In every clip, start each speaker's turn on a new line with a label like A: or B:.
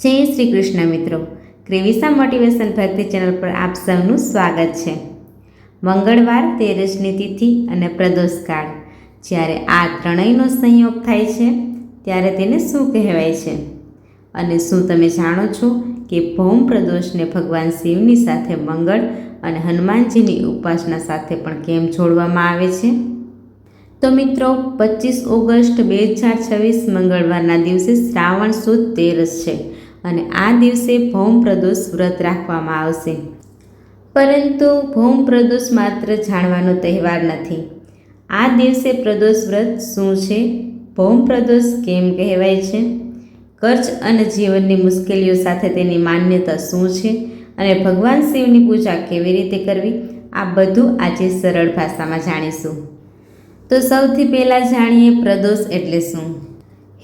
A: જય શ્રી કૃષ્ણ મિત્રો, ક્રેવિસા મોટિવેશન ભક્તિ ચેનલ પર આપ સૌનું સ્વાગત છે। મંગળવાર, તેરસની તિથિ અને પ્રદોષકાળ, જ્યારે આ ત્રણેયનો સંયોગ થાય છે ત્યારે તેને શું કહેવાય છે? અને શું તમે જાણો છો કે ભૌમ પ્રદોષને ભગવાન શિવની સાથે મંગળ અને હનુમાનજીની ઉપાસના સાથે પણ કેમ જોડવામાં આવે છે? તો મિત્રો, 25 ઓગસ્ટ 2026 મંગળવારના દિવસે શ્રાવણ સુદ તેરસ છે અને આ દિવસે ભૌમ પ્રદોષ વ્રત રાખવામાં આવશે। પરંતુ ભૌમ પ્રદોષ માત્ર જાણવાનો તહેવાર નથી। આ દિવસે પ્રદોષ વ્રત શું છે? ભૌમ પ્રદોષ કેમ કહેવાય છે? કર્જ અને જીવનની મુશ્કેલીઓ સાથે તેની માન્યતા શું છે? અને ભગવાન શિવની પૂજા કેવી રીતે કરવી? આ બધું આજે સરળ ભાષામાં જાણીશું। તો સૌથી પહેલાં જાણીએ પ્રદોષ એટલે શું।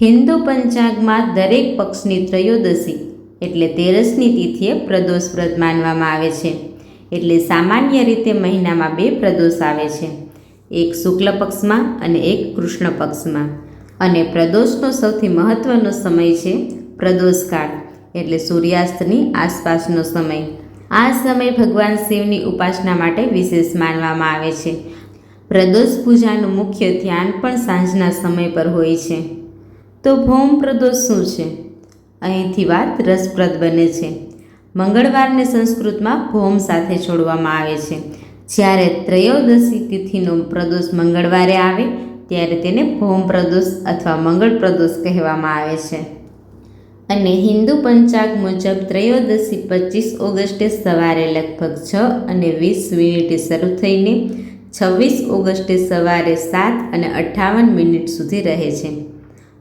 A: હિન્દુ પંચાંગમાં દરેક પક્ષની ત્રયોદશી એટલે તેરસની તિથિએ પ્રદોષ વ્રત માનવામાં આવે છે। એટલે સામાન્ય રીતે મહિનામાં 2 પ્રદોષ આવે છે, એક શુક્લ પક્ષમાં અને એક કૃષ્ણ પક્ષમાં। અને પ્રદોષનો સૌથી મહત્વનો સમય છે પ્રદોષકાળ એટલે સૂર્યાસ્તની આસપાસનો સમય। આ સમય ભગવાન શિવની ઉપાસના માટે વિશેષ માનવામાં આવે છે। પ્રદોષ પૂજાનું મુખ્ય ધ્યાન પણ સાંજના સમય પર હોય છે। તો ભૌમ પ્રદોષ શું છે? અહીંથી વાત રસપ્રદ બને છે। મંગળવારને સંસ્કૃતમાં ભૌમ સાથે જોડવામાં આવે છે। જ્યારે ત્રયોદશી તિથિનો પ્રદોષ મંગળવારે આવે ત્યારે તેને ભૌમ પ્રદોષ અથવા મંગળ પ્રદોષ કહેવામાં આવે છે। અને હિન્દુ પંચાંગ મુજબ ત્રયોદશી 25 ઓગસ્ટે સવારે લગભગ 6:20 શરૂ થઈને 26 ઓગસ્ટે સવારે 7:58 સુધી રહે છે।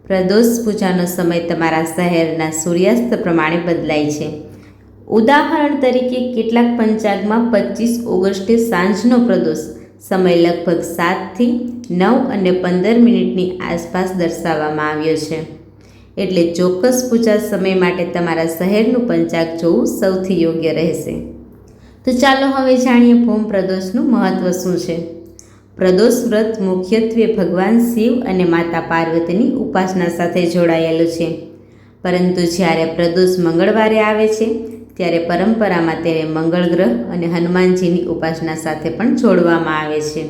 A: પ્રદોષ પૂજાનો સમય તમારા શહેરના સૂર્યાસ્ત પ્રમાણે બદલાય છે। ઉદાહરણ તરીકે, કેટલાક પંચાંગમાં 25 ઓગસ્ટે સાંજનો પ્રદોષ સમય લગભગ 7 થી 9:15 આસપાસ દર્શાવવામાં આવ્યો છે। એટલે ચોક્કસ પૂજા સમય માટે તમારા શહેરનું પંચાંગ જોવું સૌથી યોગ્ય રહેશે। તો ચાલો હવે જાણીએ ભૌમ પ્રદોષનું મહત્ત્વ શું છે। પ્રદોષ વ્રત મુખ્યત્વે ભગવાન શિવ અને માતા પાર્વતીની ઉપાસના સાથે જોડાયેલું છે। પરંતુ જ્યારે પ્રદોષ મંગળવારે આવે છે ત્યારે પરંપરામાં તેને મંગળ ગ્રહ અને હનુમાનજીની ઉપાસના સાથે પણ જોડવામાં આવે છે।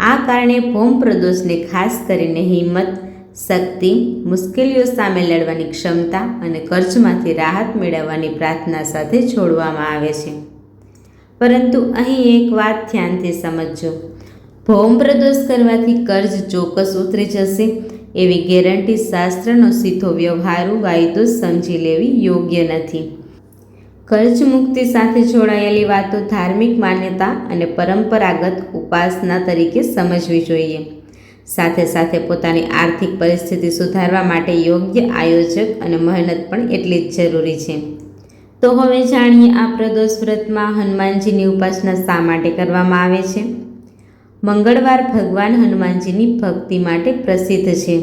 A: આ કારણે ભૌમ પ્રદોષને ખાસ કરીને હિંમત, શક્તિ, મુશ્કેલીઓ સામે લડવાની ક્ષમતા અને કર્જમાંથી રાહત મેળવવાની પ્રાર્થના સાથે જોડવામાં આવે છે। પરંતુ અહીં એક વાત ધ્યાનથી સમજજો, ભૌમ પ્રદોષ કરવાથી કર્જ ચોક્કસ ઉતરી જશે એવી ગેરંટી શાસ્ત્રનો સીધો વ્યવહારુ વાયદો સમજી લેવી યોગ્ય નથી। કર્જ મુક્તિ સાથે જોડાયેલી વાતો ધાર્મિક માન્યતા અને પરંપરાગત ઉપાસના તરીકે સમજવી જોઈએ। સાથે સાથે પોતાની આર્થિક પરિસ્થિતિ સુધારવા માટે યોગ્ય આયોજક અને મહેનત પણ એટલી જ જરૂરી છે। તો હવે જાણીએ આ પ્રદોષ વ્રતમાં હનુમાનજીની ઉપાસના શા માટે કરવામાં આવે છે। મંગળવાર ભગવાન હનુમાનજીની ભક્તિ માટે પ્રસિદ્ધ છે।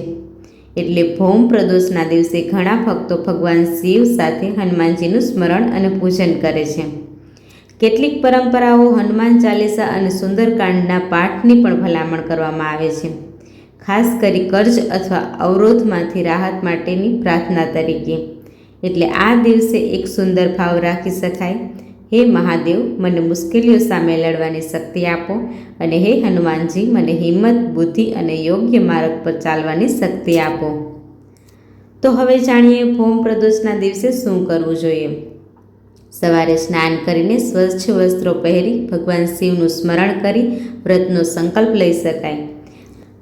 A: એટલે ભૌમ પ્રદોષના દિવસે ઘણા ભક્તો ભગવાન શિવ સાથે હનુમાનજીનું સ્મરણ અને પૂજન કરે છે। કેટલીક પરંપરાઓ હનુમાન ચાલીસા અને સુંદરકાંડના પાઠની પણ ભલામણ કરવામાં આવે છે, ખાસ કરી કર્જ અથવા અવરોધમાંથી રાહત માટેની પ્રાર્થના તરીકે। એટલે આ દિવસે એક સુંદર ભાવ રાખી શકાય, હે મહાદેવ, મને મુશ્કેલીઓ સામે લડવાની શક્તિ આપો, અને હે હનુમાનજી, મને હિંમત, બુદ્ધિ અને યોગ્ય માર્ગ પર ચાલવાની શક્તિ આપો। તો હવે જાણીએ ભૌમ પ્રદોષના દિવસે શું કરવું જોઈએ। સવારે સ્નાન કરીને સ્વચ્છ વસ્ત્રો પહેરી ભગવાન શિવનું સ્મરણ કરી વ્રતનો સંકલ્પ લઈ શકાય।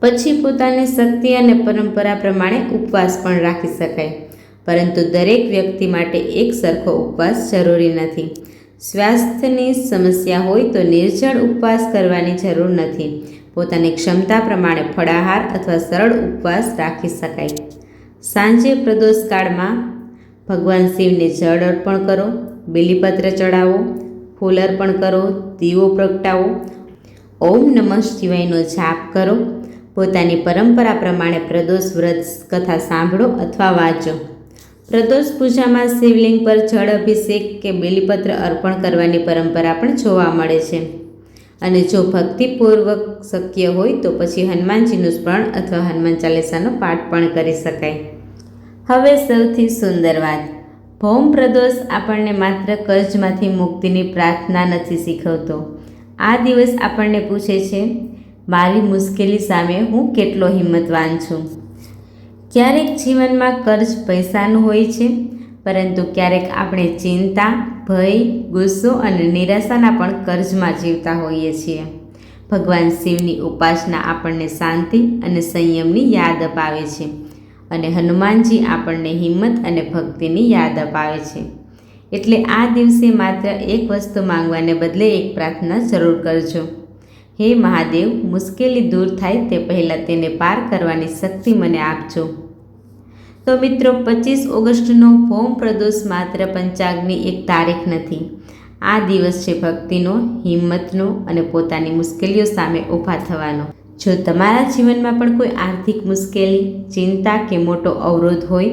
A: પછી પોતાની શક્તિ અને પરંપરા પ્રમાણે ઉપવાસ પણ રાખી શકાય। પરંતુ દરેક વ્યક્તિ માટે એક સરખો ઉપવાસ જરૂરી નથી। સ્વાસ્થ્યની સમસ્યા હોય તો નિર્જળ ઉપવાસ કરવાની જરૂર નથી। પોતાની ક્ષમતા પ્રમાણે ફળાહાર અથવા સરળ ઉપવાસ રાખી શકાય। સાંજે પ્રદોષકાળમાં ભગવાન શિવને જળ અર્પણ કરો, બીલીપત્ર ચડાવો, ફૂલ અર્પણ કરો, દીવો પ્રગટાવો, ઓમ નમઃ શિવાયનો જાપ કરો। પોતાની પરંપરા પ્રમાણે પ્રદોષ વ્રત કથા સાંભળો અથવા વાંચો। પ્રદોષ પૂજામાં શિવલિંગ પર જળ અભિષેક કે બીલીપત્ર અર્પણ કરવાની પરંપરા પણ જોવા મળે છે। અને જો ભક્તિપૂર્વક શક્ય હોય તો પછી હનુમાનજીનું સ્મરણ અથવા હનુમાન ચાલીસાનો પાઠ પણ કરી શકાય। હવે સૌથી સુંદર વાત, ભૌમ પ્રદોષ આપણને માત્ર કર્જમાંથી મુક્તિની પ્રાર્થના નથી શીખવતો. આ દિવસ આપણને પૂછે છે, મારી મુશ્કેલી સામે હું કેટલો હિંમતવાન છું. ક્યારેક જીવનમાં કર્જ પૈસાનું હોય છે, પરંતુ ક્યારેક આપણે ચિંતા, ભય, ગુસ્સો અને નિરાશાના પણ કર્જમાં જીવતા હોઈએ છીએ. ભગવાન શિવની ઉપાસના આપણને શાંતિ અને સંયમની યાદ અપાવે છે, અને હનુમાનજી આપણને હિંમત અને ભક્તિની યાદ અપાવે છે. એટલે આ દિવસે માત્ર એક વસ્તુ માંગવાને બદલે એક પ્રાર્થના જરૂર કરજો. હે મહાદેવ, મુશ્કેલી દૂર થાય તે પહેલાં તેને પાર કરવાની શક્તિ મને આપજો. તો મિત્રો, 25 ઓગસ્ટનો ભૌમ પ્રદોષ માત્ર પંચાંગની એક તારીખ નથી. આ દિવસ છે ભક્તિનો, હિંમતનો અને પોતાની મુશ્કેલીઓ સામે ઊભા થવાનો. જો તમારા જીવનમાં પણ કોઈ આર્થિક મુશ્કેલી, ચિંતા કે મોટો અવરોધ હોય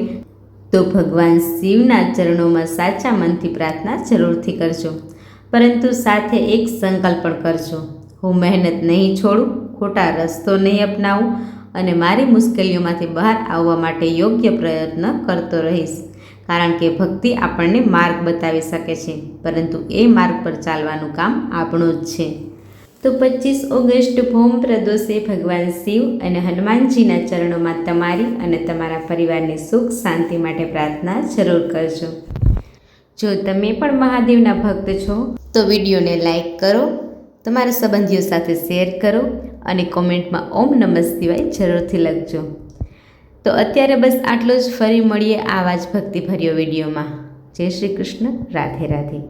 A: તો ભગવાન શિવના ચરણોમાં સાચા મનથી પ્રાર્થના જરૂરથી કરજો. પરંતુ સાથે એક સંકલ્પ પણ કરજો, હું મહેનત નહીં છોડું, ખોટા રસ્તો નહીં અપનાવું અને મારી મુશ્કેલીઓમાંથી બહાર આવવા માટે યોગ્ય પ્રયત્ન કરતો રહીશ. કારણ કે ભક્તિ આપણને માર્ગ બતાવી શકે છે, પરંતુ એ માર્ગ પર ચાલવાનું કામ આપણું જ છે. તો 25 ઓગસ્ટ ભૌમ પ્રદોષે ભગવાન શિવ અને હનુમાનજીના ચરણોમાં તમારી અને તમારા પરિવારની સુખ શાંતિ માટે પ્રાર્થના જરૂર કરજો. જો તમે પણ મહાદેવના ભક્ત છો તો વિડીયોને લાઈક કરો, તમારા સંબંધીઓ સાથે શેર કરો અને કોમેન્ટમાં ઓમ નમઃ શિવાય જરૂરથી લખજો. તો અત્યારે બસ આટલું જ. ફરી મળીએ આવા જ ભક્તિભર્યો વિડીયોમાં. જય શ્રી કૃષ્ણ. રાધે રાધે.